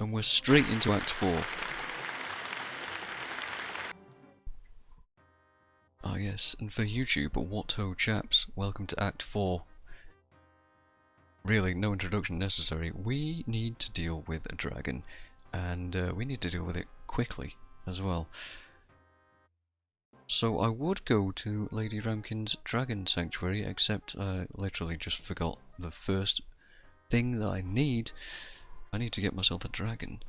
And we're straight into Act 4. Ah yes, and for YouTube, what ho chaps, welcome to Act 4. Really, no introduction necessary. We need to deal with a dragon, and we need to deal with it quickly as well. So I would go to Lady Ramkin's Dragon Sanctuary, except I literally just forgot the first thing that I need. I need to get myself a dragon.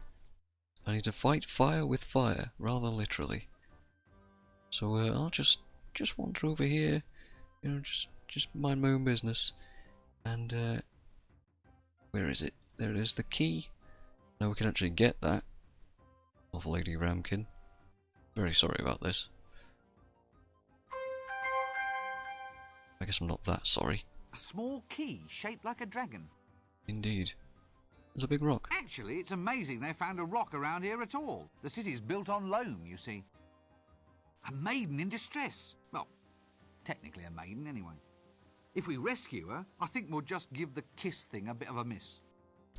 I need to fight fire with fire, rather literally. So I'll just wander over here, you know, just mind my own business. And where is it? There it is, the key. Now we can actually get that of Lady Ramkin. Very sorry about this. I guess I'm not that sorry. A small key shaped like a dragon. Indeed. There's a big rock. Actually, it's amazing they found a rock around here at all. The city's built on loam, you see. A maiden in distress. Well, technically a maiden anyway. If we rescue her, I think we'll just give the kiss thing a bit of a miss.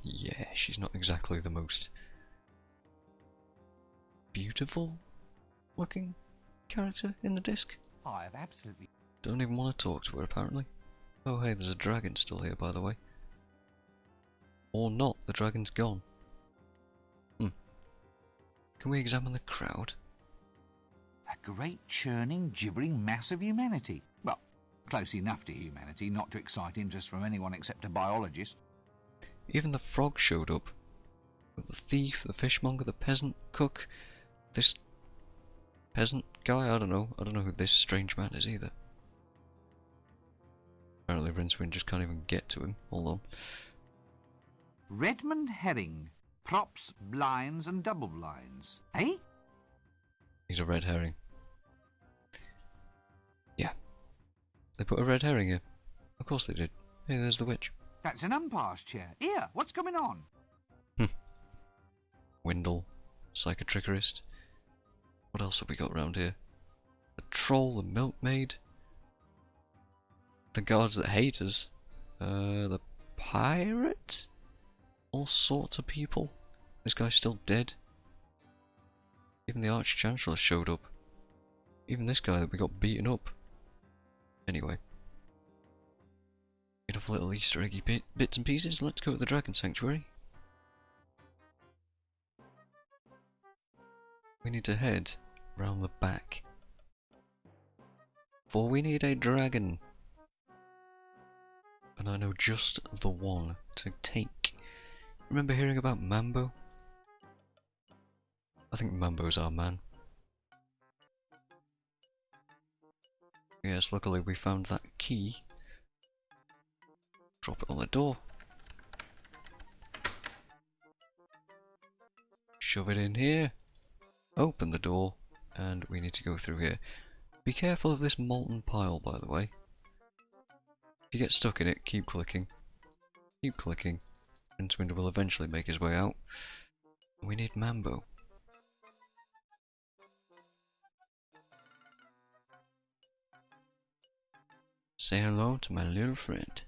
Yeah, she's not exactly the most beautiful looking character in the disc. I have absolutely... Don't even want to talk to her apparently. Oh hey, there's a dragon still here by the way. Or not, the dragon's gone. Can we examine the crowd? A great churning, gibbering mass of humanity. Well, close enough to humanity not to excite interest from anyone except a biologist. Even the frog showed up. The thief, the fishmonger, the peasant, cook, this peasant guy, I don't know who this strange man is either. Apparently Rincewind just can't even get to him. Hold on. Redmond herring. Props, blinds and double blinds. Eh? He's a red herring. Yeah. They put a red herring here. Of course they did. Hey, there's the witch. That's an umpire's chair. Here, what's going on? Windle. Psychotrickerist. What else have we got around here? The troll, the milkmaid. The guards that hate us. The pirate? All sorts of people. This guy's still dead. Even the Arch-Chancellor showed up. Even this guy that we got beaten up. Anyway. Enough little Easter eggy bits and pieces. Let's go to the Dragon Sanctuary. We need to head round the back. For we need a dragon. And I know just the one to take. Remember hearing about Mambo? I think Mambo's our man. Yes, luckily we found that key. Drop it on the door. Shove it in here. Open the door. And we need to go through here. Be careful of this molten pile, by the way. If you get stuck in it, keep clicking. Keep clicking. Rincewind will eventually make his way out. We need Mambo. Say hello to my little friend.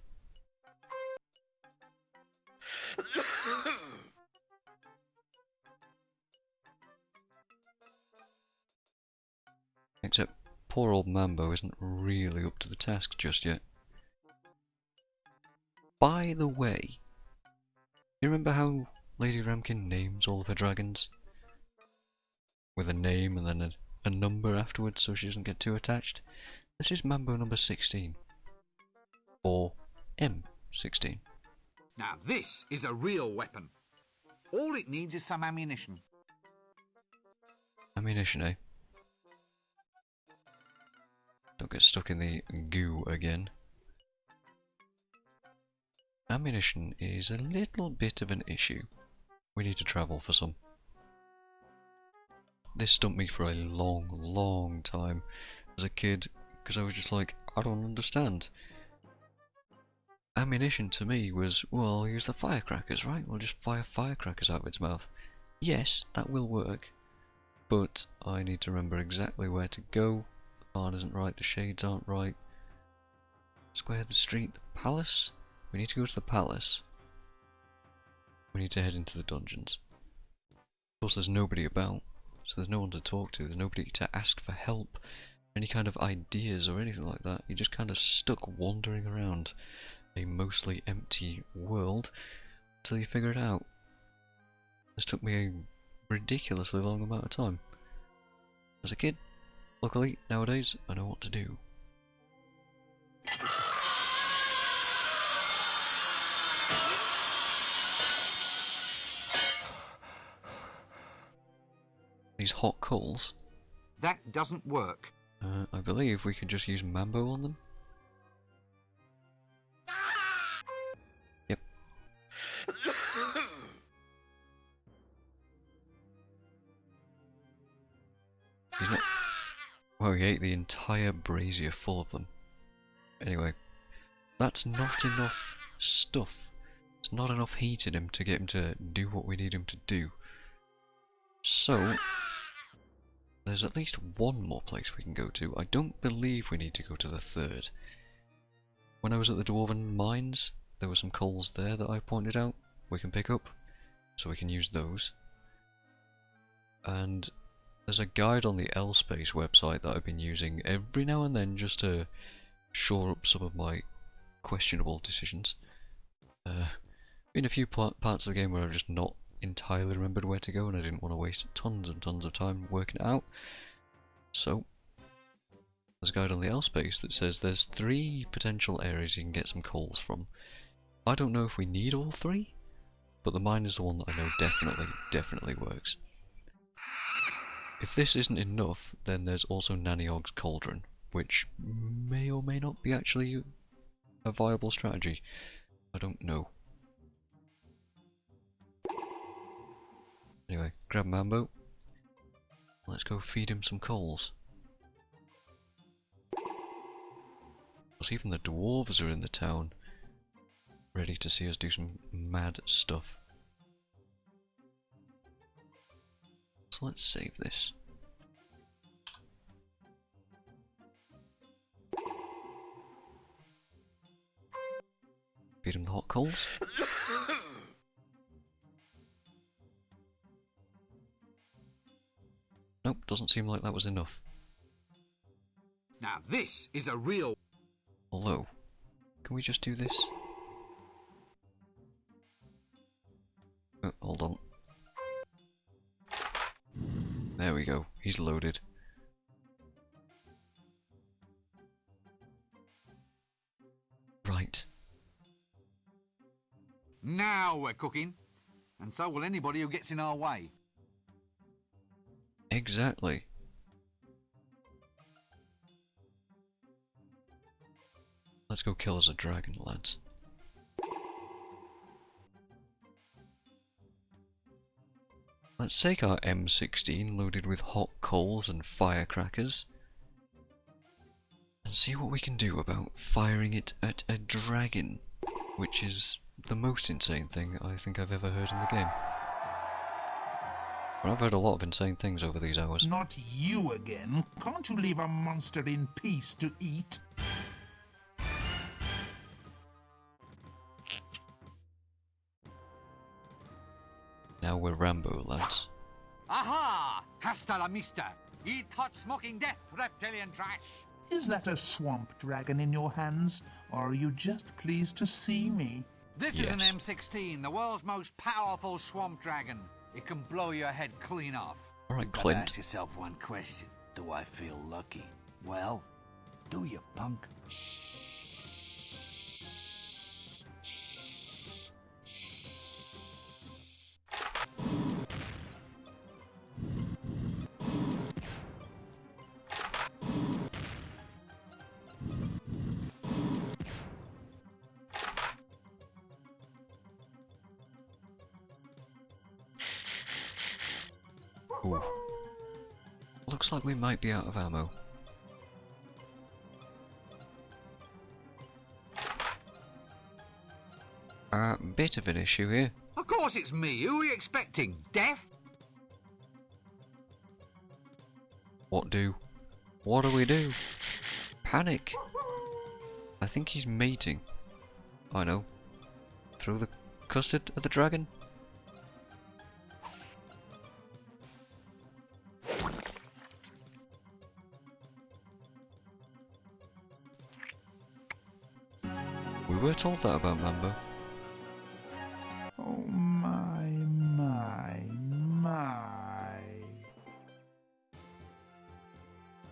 Except poor old Mambo isn't really up to the task just yet. By the way, you remember how Lady Ramkin names all of her dragons? With a name and then a number afterwards so she doesn't get too attached? This is Mambo number 16. Or M16. Now this is a real weapon. All it needs is some ammunition. Ammunition, eh? Don't get stuck in the goo again. Ammunition is a little bit of an issue. We need to travel for some. This stumped me for a long time as a kid, because I was just like, I don't understand. Ammunition to me was, well, use the firecrackers, right? We'll just fire firecrackers out of its mouth. Yes, that will work, but I need to remember exactly where to go. The barn isn't right, the shades aren't right. Square, the street, the palace? We need to go to the palace. We need to head into the dungeons. course, there's nobody about, so there's no one to talk to, there's nobody to ask for help, any kind of ideas or anything like that. You're just kind of stuck wandering around a mostly empty world until you figure it out. This took me a ridiculously long amount of time. As a kid, luckily, nowadays, I know what to do. These hot coals. That doesn't work. I believe we could just use Mambo on them. Yep. He's not... Well, he ate the entire brazier full of them. Anyway, that's not enough stuff. There's not enough heat in him to get him to do what we need him to do. So, there's at least one more place we can go to. I don't believe we need to go to the third. When I was at the Dwarven Mines, there were some coals there that I pointed out we can pick up, so we can use those. And there's a guide on the L-Space website that I've been using every now and then just to shore up some of my questionable decisions. Been a few parts of the game where I've just not entirely remembered where to go and I didn't want to waste tons and tons of time working it out. So, there's a guide on the L-Space that says there's 3 potential areas you can get some coals from. I don't know if we need all 3, but the mine is the one that I know definitely works. If this isn't enough, then there's also Naniog's Cauldron, which may or may not be actually a viable strategy. I don't know. Anyway, grab Mambo. Let's go feed him some coals. Because even the dwarves are in the town, ready to see us do some mad stuff. So let's save this. Feed him the hot coals. Nope, doesn't seem like that was enough. Now this is a real... Although, can we just do this? Oh, hold on. There we go, he's loaded. Right. Now we're cooking. And so will anybody who gets in our way. Exactly. Let's go kill us a dragon, lads. Let's take our M16 loaded with hot coals and firecrackers and see what we can do about firing it at a dragon, which is the most insane thing I think I've ever heard in the game. Well, I've heard a lot of insane things over these hours. Not you again. Can't you leave a monster in peace to eat? Now we're Rambo, lads. Aha! Hasta la vista! Eat hot smoking death, reptilian trash! Is that a swamp dragon in your hands, or are you just pleased to see me? This is an M16, the world's most powerful swamp dragon. It can blow your head clean off. Alright, But Clint. ask yourself one question. Do I feel lucky? Well, do you, punk? Ooh. Looks like we might be out of ammo. Bit of an issue here. Of course it's me. Who are you expecting? Death? What do? What do we do? Panic! I think he's mating. I know. Throw the custard at the dragon? were told that about Mambo. Oh my, my, my.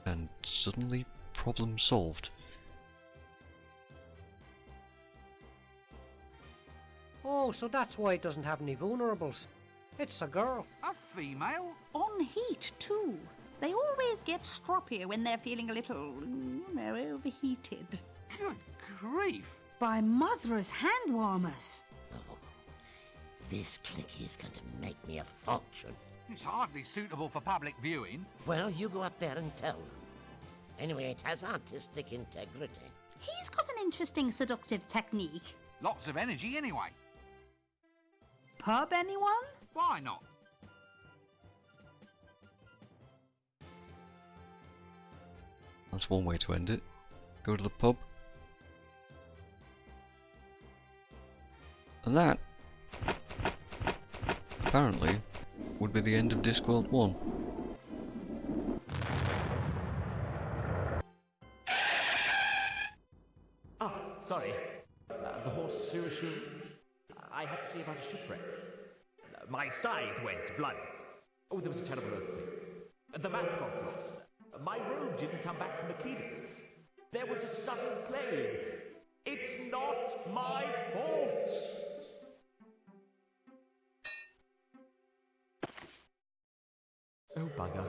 And suddenly, problem solved. Oh, so that's why it doesn't have any vulnerables. It's a girl. A female? On heat, too. They always get stroppy when they're feeling a little, overheated. Good grief! By Mother's hand warmers. Oh, this clicky is going to make me a fortune. It's hardly suitable for public viewing. Well, you go up there and tell them. Anyway, it has artistic integrity. He's got an interesting seductive technique. Lots of energy anyway. Pub, anyone? Why not? That's one way to end it. Go to the pub. And that, apparently, would be the end of Discworld 1. Ah, sorry. The horse threw a shoe. I had to see about a shipwreck. My side went blunt. Oh, there was a terrible earthquake. The map got lost. My robe didn't come back from the cleaners. There was a sudden plague. It's not my fault. Oh, bugger.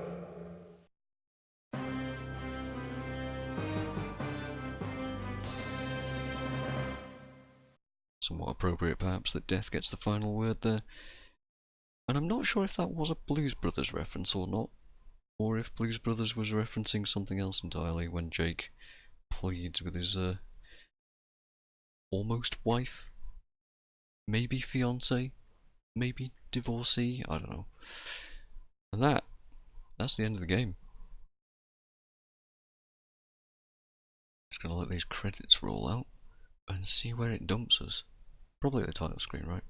Somewhat appropriate, perhaps, that death gets the final word there. And I'm not sure if that was a Blues Brothers reference or not, or if Blues Brothers was referencing something else entirely when Jake pleads with his almost wife, maybe fiance, maybe divorcee, I don't know. And that's the end of the game. Just gonna let these credits roll out and see where it dumps us. Probably at the title screen, right?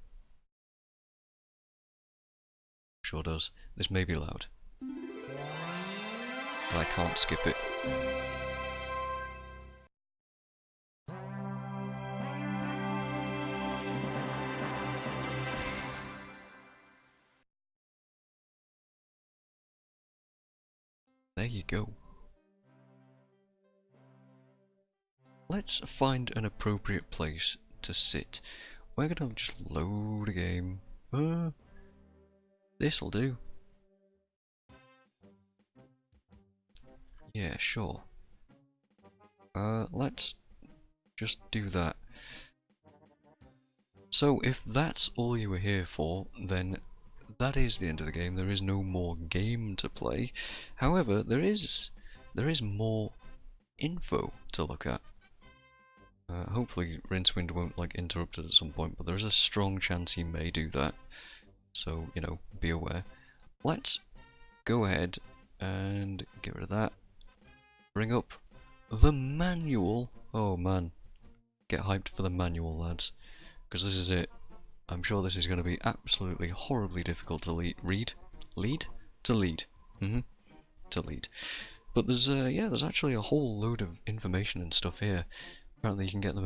Sure does. This may be loud. But I can't skip it. There you go. Let's find an appropriate place to sit. We're gonna just load a game. This'll do. Yeah, sure. Let's just do that. So if that's all you were here for, then that is the end of the game. There is no more game to play. However, there is more info to look at. Hopefully Rincewind won't interrupt it at some point, but there is a strong chance he may do that. So, you know, be aware. Let's go ahead and get rid of that. Bring up the manual. Oh man, get hyped for the manual, lads, because this is it. I'm sure this is going to be absolutely horribly difficult to lead. But there's actually a whole load of information and stuff here. Apparently you can get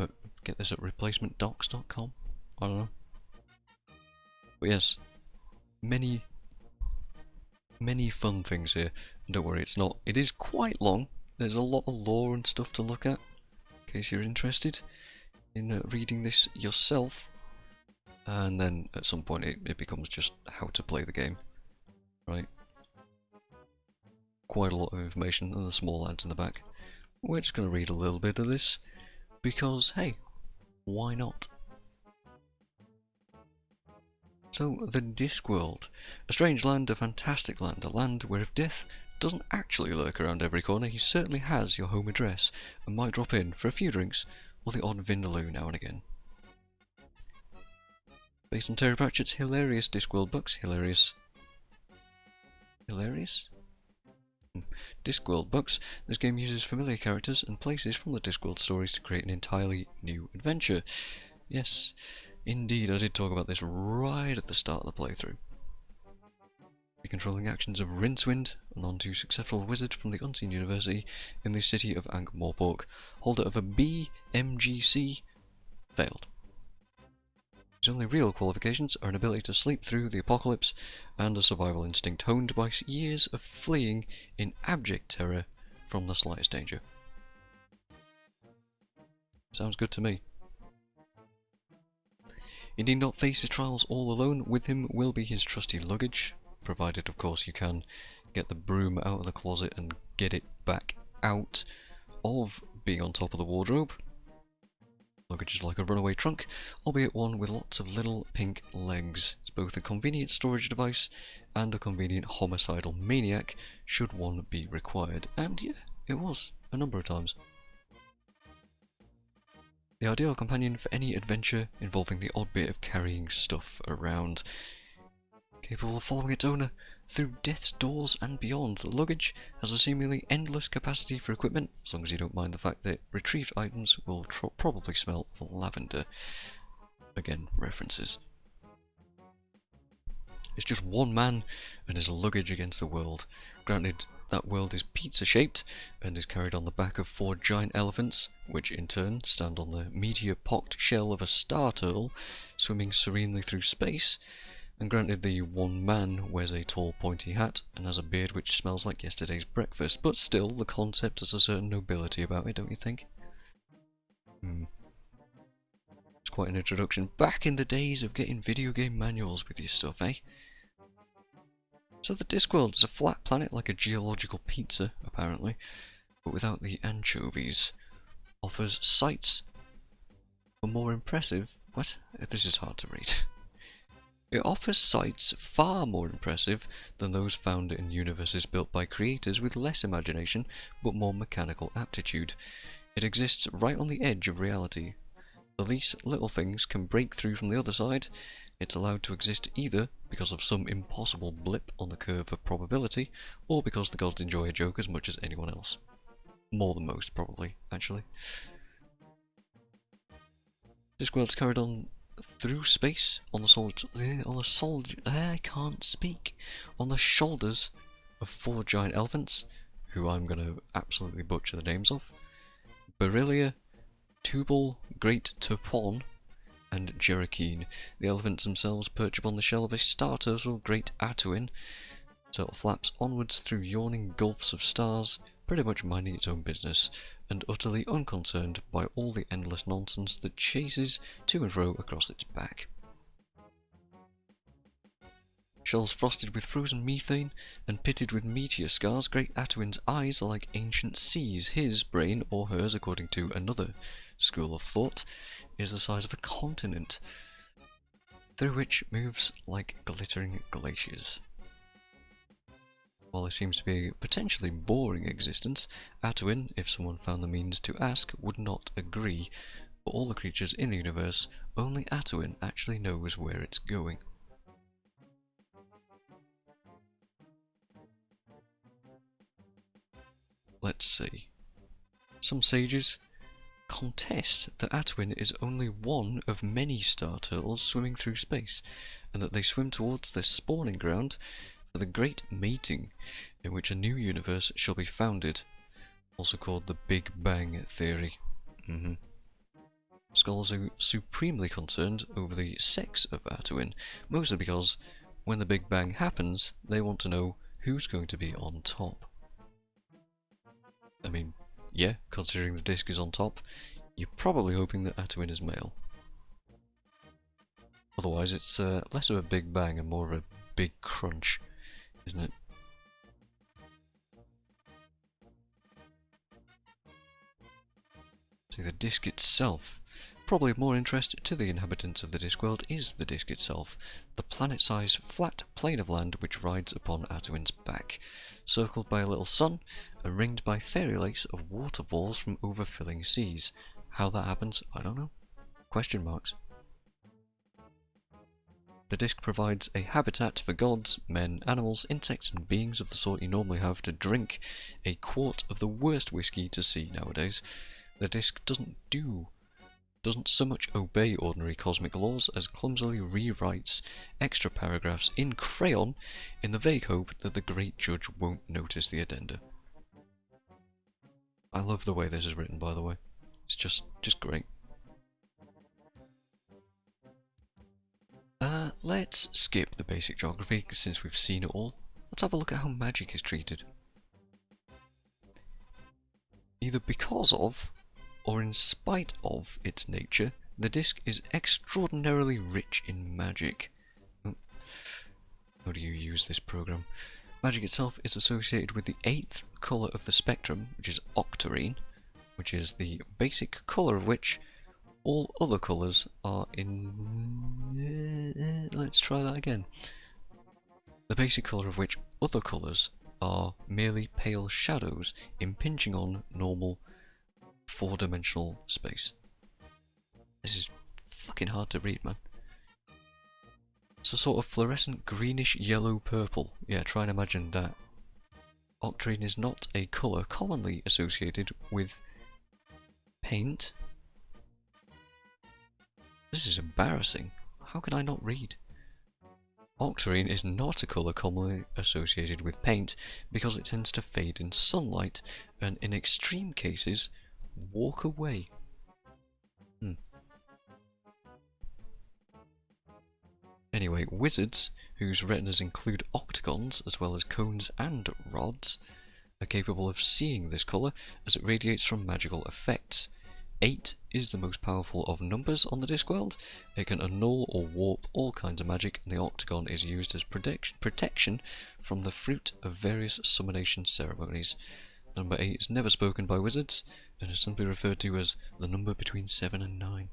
this at replacementdocs.com. I don't know. But yes, many fun things here. And don't worry, it is quite long. There's a lot of lore and stuff to look at, in case you're interested in reading this yourself. And then at some point it becomes just how to play the game, right? Quite a lot of information, and the small ads in the back. We're just going to read a little bit of this, because hey, why not? So, the Discworld. A strange land, a fantastic land, a land where if death doesn't actually lurk around every corner, he certainly has your home address, and might drop in for a few drinks, or the odd vindaloo now and again. Based on Terry Pratchett's hilarious Discworld books, hilarious? Discworld books, this game uses familiar characters and places from the Discworld stories to create an entirely new adventure. Yes, indeed, I did talk about this right at the start of the playthrough. Be controlling actions of Rincewind, a non-too-successful wizard from the Unseen University in the city of Ankh-Morpork, holder of a BMGC failed. His only real qualifications are an ability to sleep through the apocalypse and a survival instinct honed by years of fleeing in abject terror from the slightest danger. Sounds good to me. He need not face his trials all alone. With him will be his trusty luggage, provided of course you can get the broom out of the closet and get it back out of being on top of the wardrobe. Luggage is like a runaway trunk, albeit one with lots of little pink legs. It's both a convenient storage device and a convenient homicidal maniac, should one be required. And yeah, it was, a number of times. The ideal companion for any adventure involving the odd bit of carrying stuff around. Capable of following its owner through death's doors and beyond, the luggage has a seemingly endless capacity for equipment, as long as you don't mind the fact that retrieved items will probably smell of lavender. Again, references. It's just one man and his luggage against the world. Granted, that world is pizza-shaped and is carried on the back of 4 giant elephants, which in turn stand on the meteor-pocked shell of a star turtle, swimming serenely through space. And granted, the one man wears a tall pointy hat and has a beard which smells like yesterday's breakfast, but still, the concept has a certain nobility about it, don't you think? It's quite an introduction. Back in the days of getting video game manuals with your stuff, eh? So the Discworld is a flat planet like a geological pizza, apparently, but without the anchovies. Offers sights for more impressive... What? This is hard to read. It offers sights far more impressive than those found in universes built by creators with less imagination but more mechanical aptitude. It exists right on the edge of reality. The least little things can break through from the other side. It's allowed to exist either because of some impossible blip on the curve of probability, or because the gods enjoy a joke as much as anyone else. More than most, probably, actually. Discworld's carried on through space on the shoulders of 4 giant elephants, who I'm gonna absolutely butcher the names of. Berylia, Tubal, Great Tupon, and Jerikeen. The elephants themselves perch upon the shell of a star turtle, Great Atuin. Turtle flaps onwards through yawning gulfs of stars, pretty much minding its own business, and utterly unconcerned by all the endless nonsense that chases to and fro across its back. Shells frosted with frozen methane and pitted with meteor scars, Great Atuin's eyes are like ancient seas. His brain, or hers according to another school of thought, is the size of a continent, through which moves like glittering glaciers. While it seems to be a potentially boring existence, Atuin, if someone found the means to ask, would not agree. For all the creatures in the universe, only Atuin actually knows where it's going. Let's see. Some sages contest that Atuin is only one of many star turtles swimming through space, and that they swim towards their spawning ground for the Great Mating, in which a new universe shall be founded, also called the Big Bang Theory. Scholars are supremely concerned over the sex of Atuin, mostly because when the Big Bang happens, they want to know who's going to be on top. I mean, yeah, considering the disc is on top, you're probably hoping that Atuin is male. Otherwise, it's less of a big bang and more of a big crunch, isn't it? See, the disc itself. Probably of more interest to the inhabitants of the Discworld is the disc itself, the planet-sized flat plane of land which rides upon Atuin's back, circled by a little sun and ringed by fairy lace of waterfalls from overfilling seas. How that happens, I don't know. Question marks. The disc provides a habitat for gods, men, animals, insects and beings of the sort you normally have to drink a quart of the worst whiskey to see nowadays. The disc doesn't so much obey ordinary cosmic laws as clumsily rewrites extra paragraphs in crayon in the vague hope that the great judge won't notice the addenda. I love the way this is written, by the way. It's just great. Let's skip the basic geography since we've seen it all. Let's have a look at how magic is treated. Either because of, or in spite of its nature, the disc is extraordinarily rich in magic. How do you use this program? Magic itself is associated with the 8th colour of the spectrum, which is octarine, which is the basic colour of which all other colours are in... Let's try that again. The basic colour of which other colours are merely pale shadows impinging on normal 4-dimensional space. This is fucking hard to read, man. It's a sort of fluorescent greenish yellow purple. Yeah, try and imagine that. Octarine is not a colour commonly associated with paint. This is embarrassing. How can I not read? Octarine is not a colour commonly associated with paint because it tends to fade in sunlight and in extreme cases walk away. Anyway, wizards, whose retinas include octagons as well as cones and rods, are capable of seeing this colour as it radiates from magical effects. 8 is the most powerful of numbers on the Discworld. It can annul or warp all kinds of magic, and the octagon is used as protection from the fruit of various summonation ceremonies. The number 8 is never spoken by wizards, and is simply referred to as the number between 7 and 9.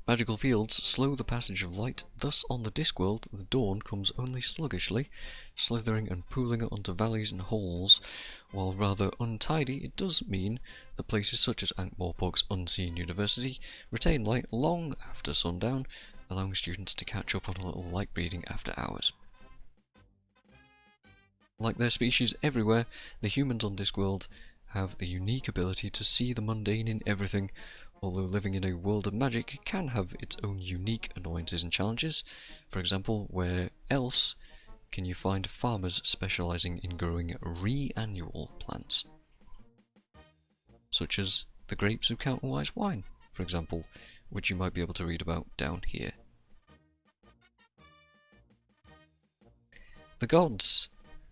Magical fields slow the passage of light, thus on the Discworld the dawn comes only sluggishly, slithering and pooling onto valleys and holes. While rather untidy, it does mean that places such as Ankh-Morpork's unseen university retain light long after sundown, allowing students to catch up on a little light reading after hours. Like their species everywhere, the humans on Discworld have the unique ability to see the mundane in everything, although living in a world of magic can have its own unique annoyances and challenges. For example, where else can you find farmers specialising in growing re-annual plants? Such as the grapes of Counterwise wine, for example, which you might be able to read about down here. The gods.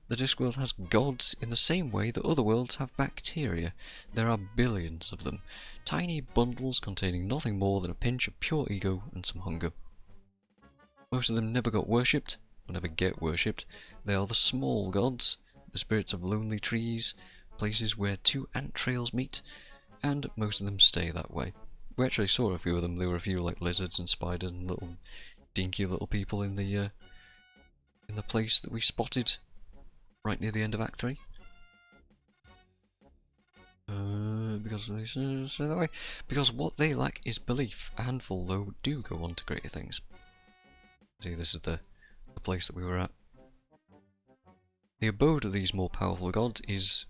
The Discworld has gods in the same way that other worlds have bacteria. There are billions of them, tiny bundles containing nothing more than a pinch of pure ego and some hunger. Most of them never got worshipped, or never get worshipped. They are the small gods, the spirits of lonely trees, places where 2 ant trails meet, and most of them stay that way. We actually saw a few of them. There were a few like lizards and spiders and little dinky little people in the place that we spotted right near the end of Act 3. Because they say that way. Because what they lack is belief. A handful, though, do go on to greater things. See, this is the place that we were at. The abode of these more powerful gods is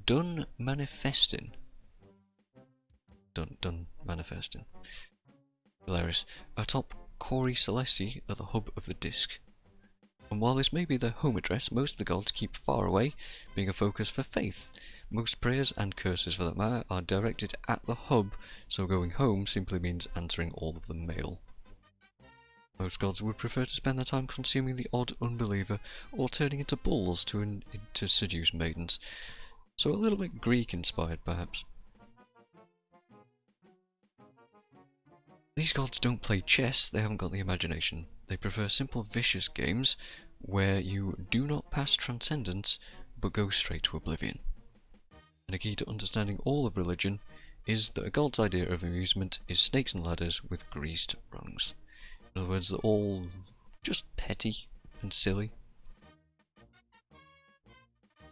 Dun Manifestin. Dun Manifestin. Hilarious. Atop Cori Celesti at the hub of the disc. And while this may be their home address, most of the gods keep far away, being a focus for faith. Most prayers, and curses for that matter, are directed at the hub, so going home simply means answering all of the mail. Most gods would prefer to spend their time consuming the odd unbeliever, or turning into bulls to seduce maidens. So a little bit Greek-inspired, perhaps. These gods don't play chess, they haven't got the imagination. They prefer simple vicious games where you do not pass transcendence but go straight to oblivion. And a key to understanding all of religion is that a god's idea of amusement is snakes and ladders with greased rungs. In other words, they're all just petty and silly.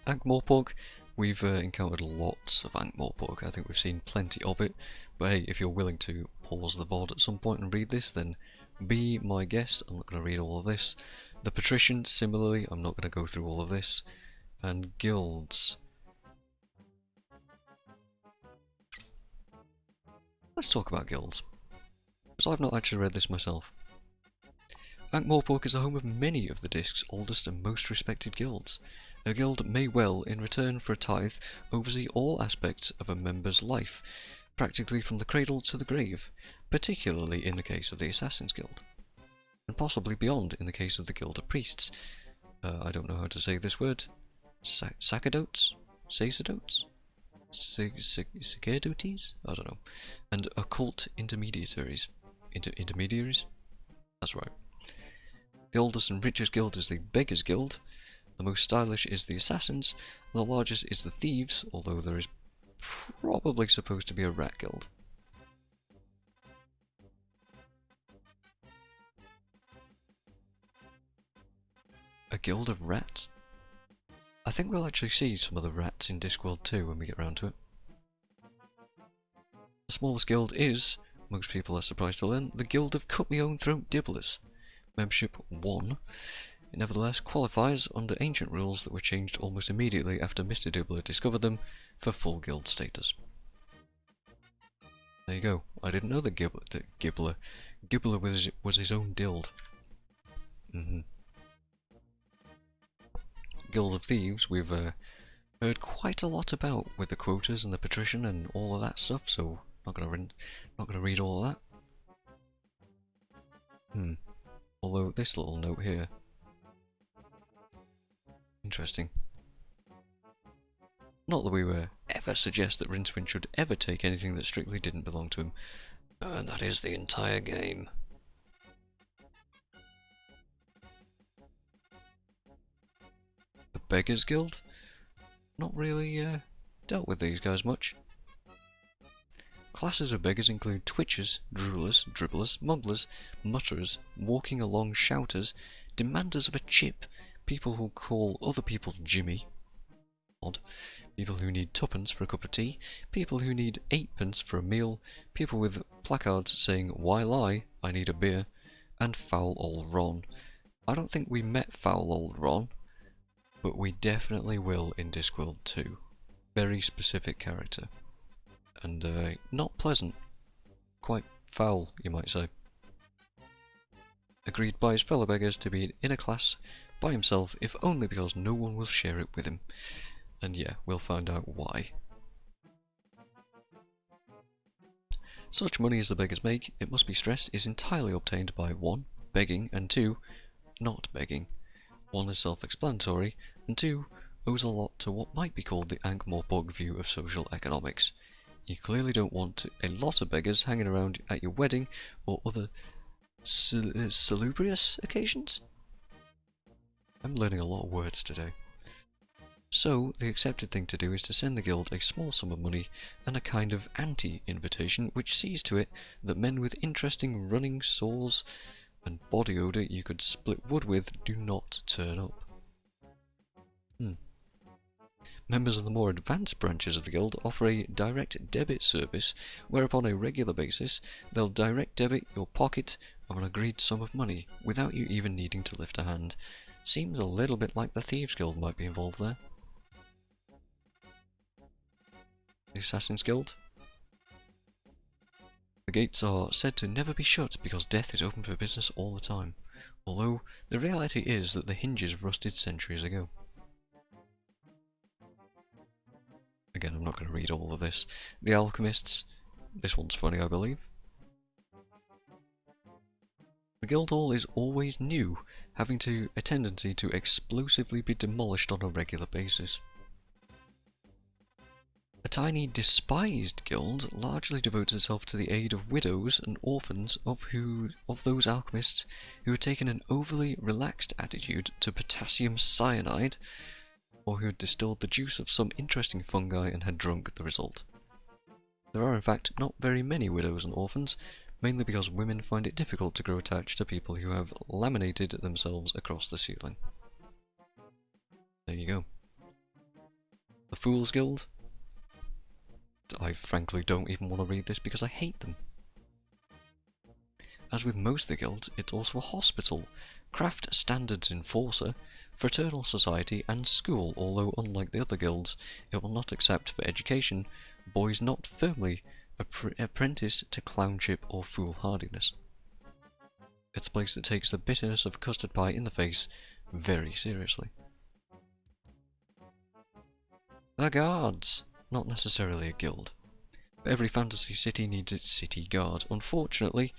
Ankh-Morpork, we've encountered lots of Ankh-Morpork. I think we've seen plenty of it. But hey, if you're willing to pause the VOD at some point and read this, then be my guest. I'm not going to read all of this. The Patrician, similarly, I'm not going to go through all of this. And guilds. Let's talk about guilds, because I've not actually read this myself. Ankh-Morpork is the home of many of the Disc's oldest and most respected guilds. A guild may well, in return for a tithe, oversee all aspects of a member's life, practically from the cradle to the grave, particularly in the case of the Assassin's Guild, and possibly beyond in the case of the Guild of Priests. I don't know how to say this word. Sacerdotes? Sacerdotes? Sacerdotes? I don't know. And occult intermediaries. Intermediaries? That's right. The oldest and richest guild is the Beggars Guild. The most stylish is the Assassins. And the largest is the Thieves, although there is probably supposed to be a Rat Guild. A guild of rats? I think we'll actually see some of the rats in Discworld 2 when we get around to it. The smallest guild is, most people are surprised to learn, the Guild of Cut Me Own Throat Dibblers. Membership 1. It nevertheless qualifies under ancient rules that were changed almost immediately after Mr. Dibbler discovered them for full guild status. There you go. I didn't know that Gibbler was his own guild. Guild of Thieves we've heard quite a lot about with the quotas and the patrician and all of that stuff, so not gonna read all of that. Although this little note here, interesting. Not that we were ever suggest that Rincewind should ever take anything that strictly didn't belong to him, and that is the entire game. The Beggars Guild? Not really dealt with these guys much. Classes of beggars include twitchers, droolers, dribblers, mumblers, mutterers, walking along shouters, demanders of a chip, people who call other people Jimmy, odd, people who need tuppence for a cup of tea, people who need 8p for a meal, people with placards saying "Why lie? I need a beer," and foul old Ron. I don't think we met foul old Ron, but we definitely will in Discworld 2. Very specific character. And not pleasant. Quite foul, you might say. Agreed by his fellow beggars to be in a class by himself, if only because no one will share it with him. And yeah, we'll find out why. Such money as the beggars make, it must be stressed, is entirely obtained by 1. Begging, and 2. Not begging. 1 is self-explanatory, and 2 owes a lot to what might be called the Ankh-Morpork view of social economics. You clearly don't want a lot of beggars hanging around at your wedding or other salubrious occasions. I'm learning a lot of words today. So, the accepted thing to do is to send the guild a small sum of money and a kind of anti-invitation which sees to it that men with interesting running sores and body odour you could split wood with do not turn up. Members of the more advanced branches of the guild offer a direct debit service where upon a regular basis they'll direct debit your pocket of an agreed sum of money without you even needing to lift a hand. Seems a little bit like the Thieves Guild might be involved there. The Assassin's Guild? The gates are said to never be shut because death is open for business all the time, although the reality is that the hinges rusted centuries ago. Again, I'm not going to read all of this. The Alchemists. This one's funny, I believe. The Guildhall is always new, having a tendency to explosively be demolished on a regular basis. A tiny, despised guild largely devotes itself to the aid of widows and orphans of those alchemists who had taken an overly relaxed attitude to potassium cyanide, or who had distilled the juice of some interesting fungi and had drunk the result. There are in fact not very many widows and orphans, mainly because women find it difficult to grow attached to people who have laminated themselves across the ceiling. There you go. The Fool's Guild? I frankly don't even want to read this because I hate them. As with most of the guilds, it's also a hospital, craft standards enforcer, fraternal society and school, although unlike the other guilds, it will not accept for education boys not firmly apprenticed to clownship or foolhardiness. It's a place that takes the bitterness of custard pie in the face very seriously. The Guards, not necessarily a guild. Every fantasy city needs its city guard. Unfortunately,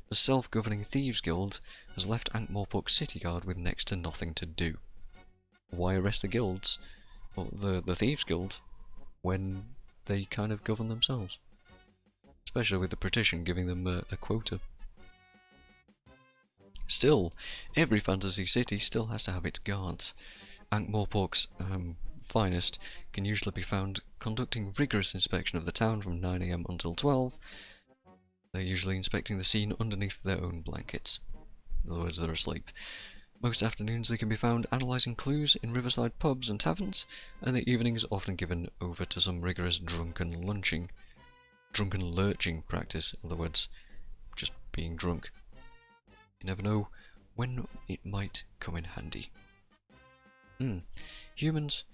the self-governing Thieves Guild has left Ankh-Morpork's city guard with next to nothing to do. Why arrest the guilds, or the Thieves Guild, when they kind of govern themselves? Especially with the petition giving them a quota. Still, every fantasy city still has to have its guards. Ankh-Morpork's finest can usually be found conducting rigorous inspection of the town from 9 AM until 12. They're usually inspecting the scene underneath their own blankets. In other words, they're asleep. Most afternoons they can be found analysing clues in riverside pubs and taverns, and the evenings are often given over to some rigorous drunken lurching practice. In other words, just being drunk. You never know when it might come in handy. Humans,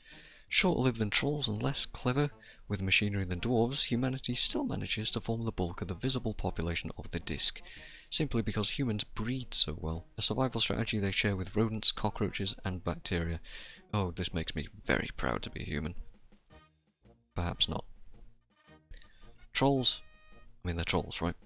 shorter lived than trolls and less clever with machinery than dwarves, humanity still manages to form the bulk of the visible population of the disk, simply because humans breed so well, a survival strategy they share with rodents, cockroaches, and bacteria. Oh, this makes me very proud to be a human. Perhaps not. Trolls, I mean they're trolls, right?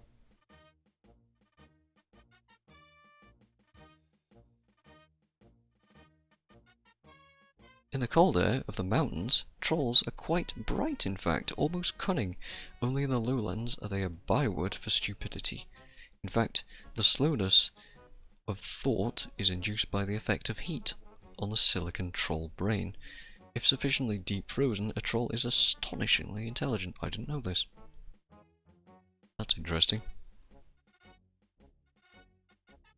In the cold air of the mountains, trolls are quite bright in fact, almost cunning. Only in the lowlands are they a byword for stupidity. In fact, the slowness of thought is induced by the effect of heat on the silicon troll brain. If sufficiently deep frozen, a troll is astonishingly intelligent. I didn't know this. That's interesting.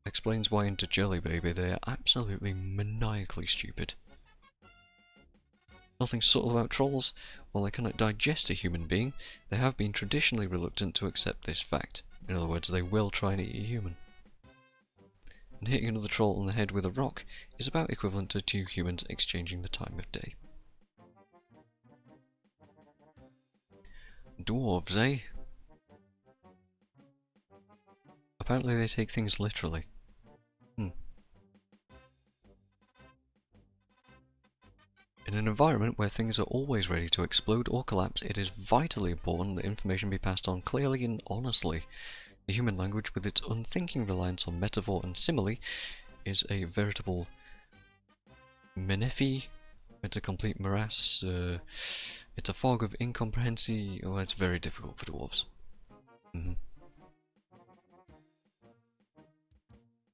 Explains why into Jelly Baby they are absolutely maniacally stupid. Nothing subtle about trolls. While they cannot digest a human being, they have been traditionally reluctant to accept this fact. In other words, they will try and eat a human. And hitting another troll on the head with a rock is about equivalent to two humans exchanging the time of day. Dwarves, eh? Apparently they take things literally. In an environment where things are always ready to explode or collapse, it is vitally important that information be passed on clearly and honestly. The human language, with its unthinking reliance on metaphor and simile, is a veritable Menephi. It's a complete morass. It's a fog of incomprehension. Oh, it's very difficult for dwarves.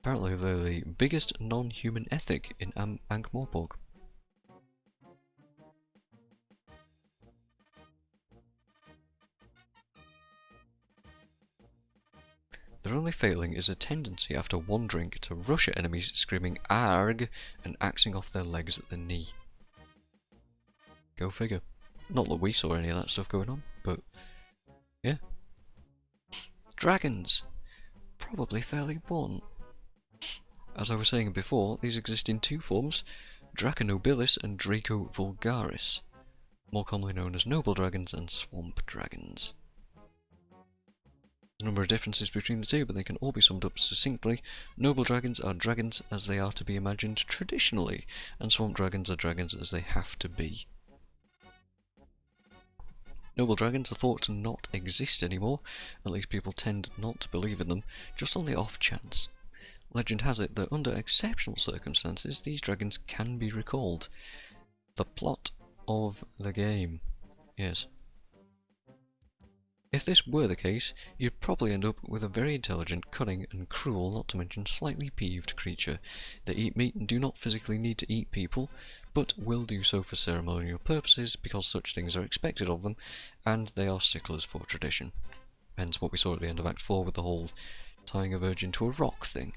Apparently they're the biggest non-human ethic in Ankh-Morpork. Their only failing is a tendency after one drink to rush at enemies screaming ARG and axing off their legs at the knee. Go figure. Not that we saw any of that stuff going on, but yeah. Dragons. Probably fairly important. As I was saying before, these exist in two forms, Draco nobilis and Draco vulgaris, more commonly known as noble dragons and swamp dragons. There's a number of differences between the two, but they can all be summed up succinctly. Noble dragons are dragons as they are to be imagined traditionally, and swamp dragons are dragons as they have to be. Noble dragons are thought to not exist anymore, at least people tend not to believe in them, just on the off chance. Legend has it that under exceptional circumstances, these dragons can be recalled. The plot of the game. Yes. If this were the case, you'd probably end up with a very intelligent, cunning, and cruel, not to mention slightly peeved creature. They eat meat and do not physically need to eat people, but will do so for ceremonial purposes because such things are expected of them, and they are sticklers for tradition. Hence what we saw at the end of Act 4 with the whole tying a virgin to a rock thing.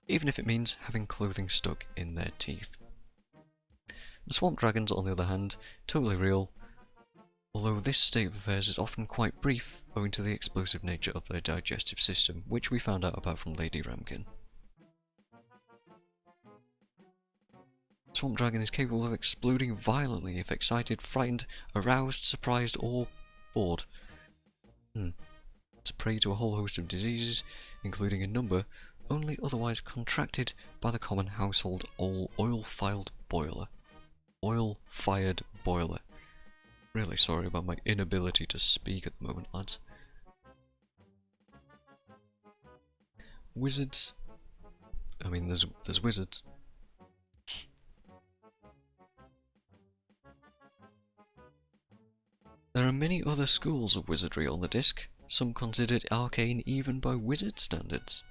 Even if it means having clothing stuck in their teeth. The swamp dragons, on the other hand, totally real, although this state of affairs is often quite brief owing to the explosive nature of their digestive system, which we found out about from Lady Ramkin. Swamp dragon is capable of exploding violently if excited, frightened, aroused, surprised, or bored. It's a prey to a whole host of diseases, including a number only otherwise contracted by the common household oil-fired boiler. Oil-fired boiler. Really sorry about my inability to speak at the moment, lads. Wizards. I mean, there's wizards. There are many other schools of wizardry on the disc, some considered arcane even by wizard standards.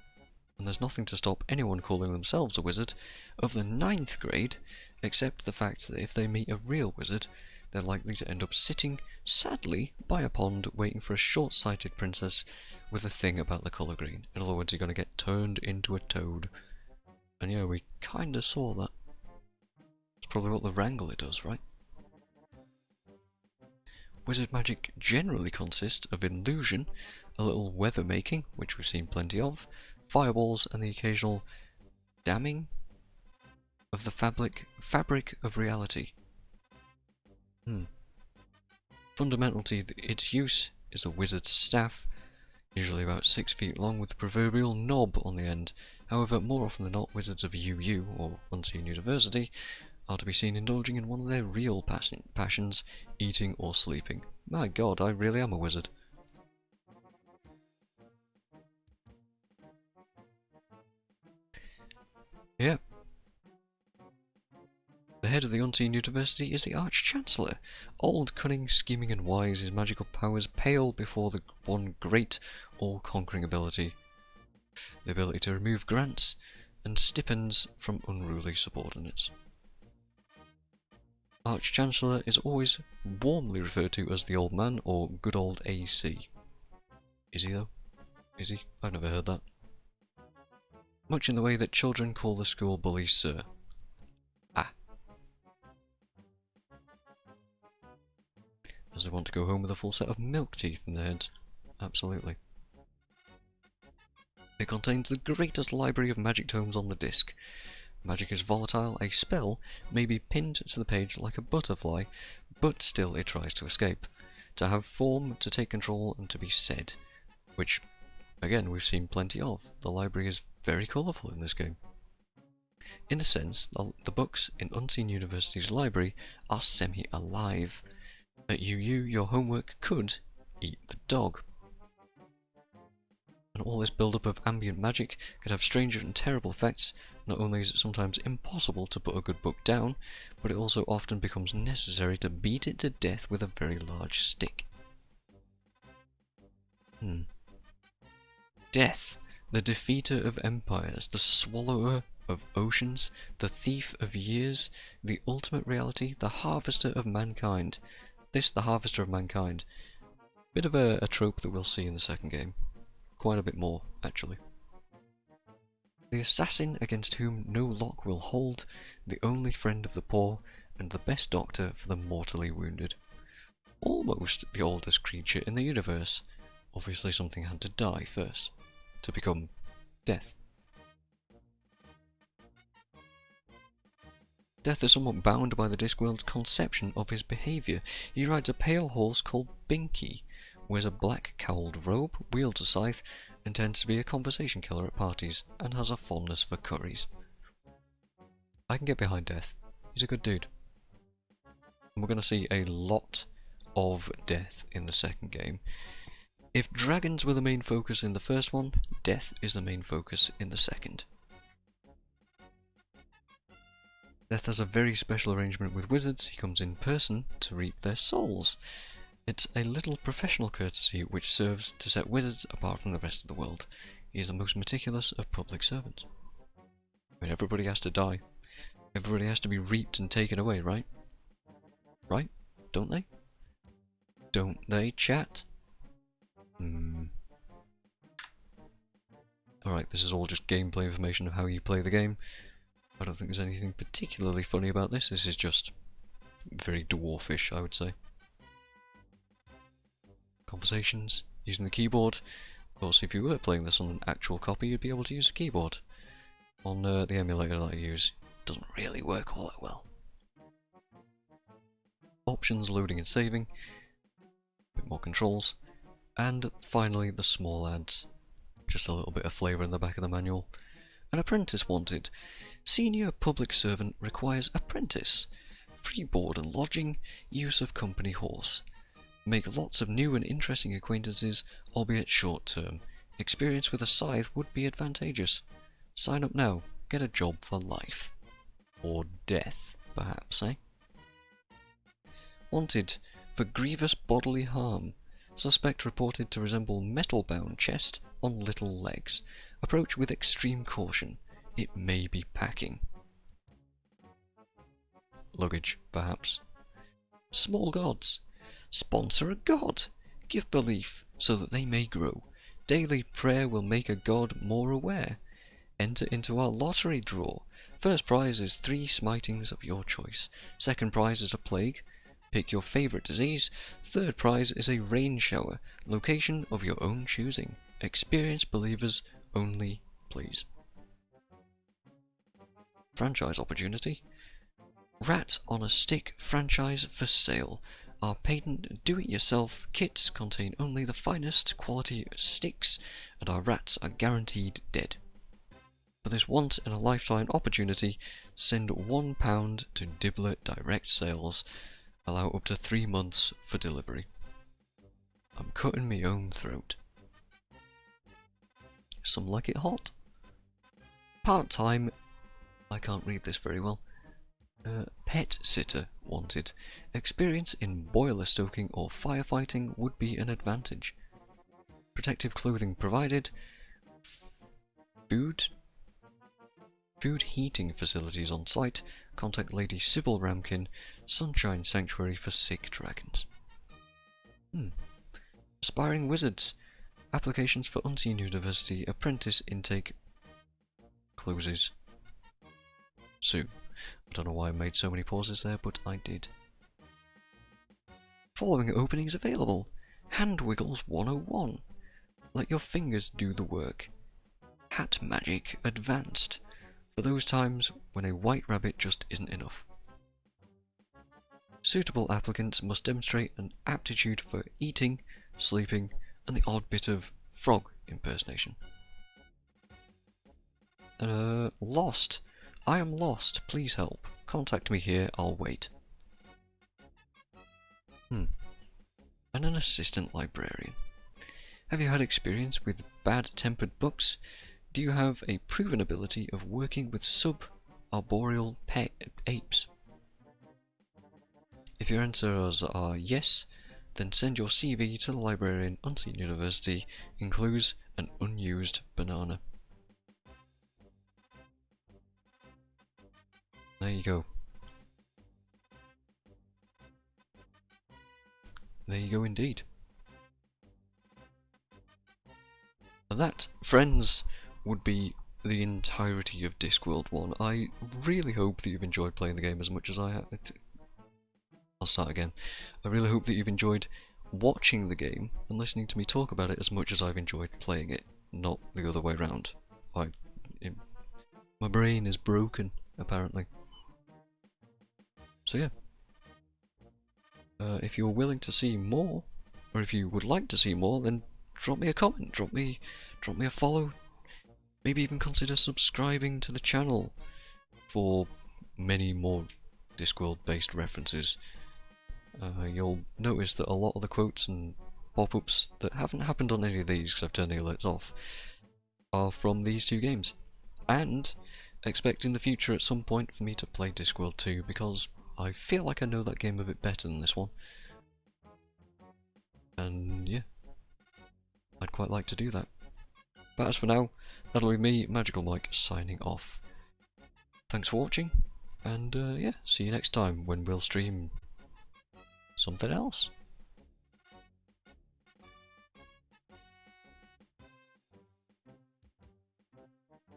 And there's nothing to stop anyone calling themselves a wizard of the 9th grade, except the fact that if they meet a real wizard, they're likely to end up sitting, sadly, by a pond waiting for a short-sighted princess with a thing about the colour green. In other words, you're going to get turned into a toad. And yeah, we kinda saw that. It's probably what the Wrangler does, right? Wizard magic generally consists of illusion, a little weather making, which we've seen plenty of, fireballs, and the occasional damming of the fabric of reality. Fundamental to its use is a wizard's staff, usually about 6 feet long with the proverbial knob on the end. However, more often than not, wizards of UU, or Unseen University, are to be seen indulging in one of their real passions, eating or sleeping. My god, I really am a wizard. Yeah. The head of the Unseen University is the Arch-Chancellor. Old, cunning, scheming and wise, his magical powers pale before the one great, all-conquering ability. The ability to remove grants and stipends from unruly subordinates. Arch-Chancellor is always warmly referred to as the Old Man, or good old AC. Is he though? Is he? I've never heard that. Much in the way that children call the school bullies Sir. Ah. As they want to go home with a full set of milk teeth in their heads. Absolutely. It contains the greatest library of magic tomes on the disc. Magic is volatile, a spell may be pinned to the page like a butterfly, but still it tries to escape. To have form, to take control, and to be said. Which, again, we've seen plenty of. The library is very colourful in this game. In a sense, the books in Unseen University's library are semi-alive. At UU, your homework could eat the dog. And all this build-up of ambient magic could have strange and terrible effects. Not only is it sometimes impossible to put a good book down, but it also often becomes necessary to beat it to death with a very large stick. Death, the defeater of empires, the swallower of oceans, the thief of years, the ultimate reality, the harvester of mankind. This, the harvester of mankind. Bit of a trope that we'll see in the second game. Quite a bit more, actually. The assassin against whom no lock will hold, the only friend of the poor, and the best doctor for the mortally wounded. Almost the oldest creature in the universe. Obviously something had to die first, to become death. Death is somewhat bound by the Discworld's conception of his behaviour. He rides a pale horse called Binky, wears a black cowled robe, wields a scythe, and tends to be a conversation killer at parties, and has a fondness for curries. I can get behind Death. He's a good dude. And we're going to see a lot of Death in the second game. If dragons were the main focus in the first one, Death is the main focus in the second. Death has a very special arrangement with wizards. He comes in person to reap their souls. It's a little professional courtesy which serves to set wizards apart from the rest of the world. He is the most meticulous of public servants. I mean, everybody has to die. Everybody has to be reaped and taken away, right? Right? Don't they? Don't they, chat? Alright, this is all just gameplay information of how you play the game. I don't think there's anything particularly funny about this. This is just very dwarfish, I would say. Conversations, using the keyboard. Of course, if you were playing this on an actual copy, you'd be able to use a keyboard. On the emulator that I use, it doesn't really work all that well. Options, loading and saving. A bit more controls. And finally, the small ads. Just a little bit of flavour in the back of the manual. An apprentice wanted. Senior public servant requires apprentice. free board and lodging, use of company horse. Make lots of new and interesting acquaintances, albeit short term. Experience with a scythe would be advantageous. Sign up now, get a job for life. Or death, perhaps, eh? Wanted for grievous bodily harm. Suspect reported to resemble metal-bound chest on little legs. Approach with extreme caution. It may be packing. Luggage, perhaps. Small gods. Sponsor a god. Give belief so that they may grow. Daily prayer will make a god more aware. Enter into our lottery draw. First prize is 3 smitings of your choice. Second prize is a plague. Pick your favourite disease. Third prize is a rain shower. Location of your own choosing. Experienced believers only, please. Franchise opportunity. Rat on a Stick franchise for sale. Our patent do-it-yourself kits contain only the finest quality sticks, and our rats are guaranteed dead. For this once-in-a-lifetime opportunity, send £1 to Dibbler Direct Sales. Allow up to 3 months for delivery. I'm cutting my own throat. Some like it hot. Part-time. I can't read this very well. Pet sitter wanted. Experience in boiler stoking or firefighting would be an advantage. Protective clothing provided. Food heating facilities on site. Contact Lady Sybil Ramkin, Sunshine Sanctuary for sick dragons. Aspiring wizards. Applications for Unseen University apprentice intake closes soon. I don't know why I made so many pauses there, but I did. Following openings available. Hand Wiggles 101. Let your fingers do the work. Hat Magic Advanced. For those times when a white rabbit just isn't enough. Suitable applicants must demonstrate an aptitude for eating, sleeping, and the odd bit of frog impersonation. Lost. I am lost. Please help. Contact me here. I'll wait. And an assistant librarian. Have you had experience with bad-tempered books? Do you have a proven ability of working with sub-arboreal apes? If your answers are yes, then send your CV to the librarian, Unseen University, includes an unused banana. There you go. There you go indeed. And that, friends, would be the entirety of Discworld 1. I really hope that you've enjoyed playing the game as much as I have. I'll start again. I really hope that you've enjoyed watching the game and listening to me talk about it as much as I've enjoyed playing it, not the other way around. My brain is broken, apparently. So yeah. If you're willing to see more, or if you would like to see more, then drop me a comment, drop me a follow, maybe even consider subscribing to the channel for many more Discworld based references. You'll notice that a lot of the quotes and pop-ups that haven't happened on any of these because I've turned the alerts off are from these 2 games. And expect in the future at some point for me to play Discworld 2 because I feel like I know that game a bit better than this one. And yeah, I'd quite like to do that. But as for now, that'll be me, MagicalMike, signing off. Thanks for watching, and yeah, see you next time when we'll stream something else.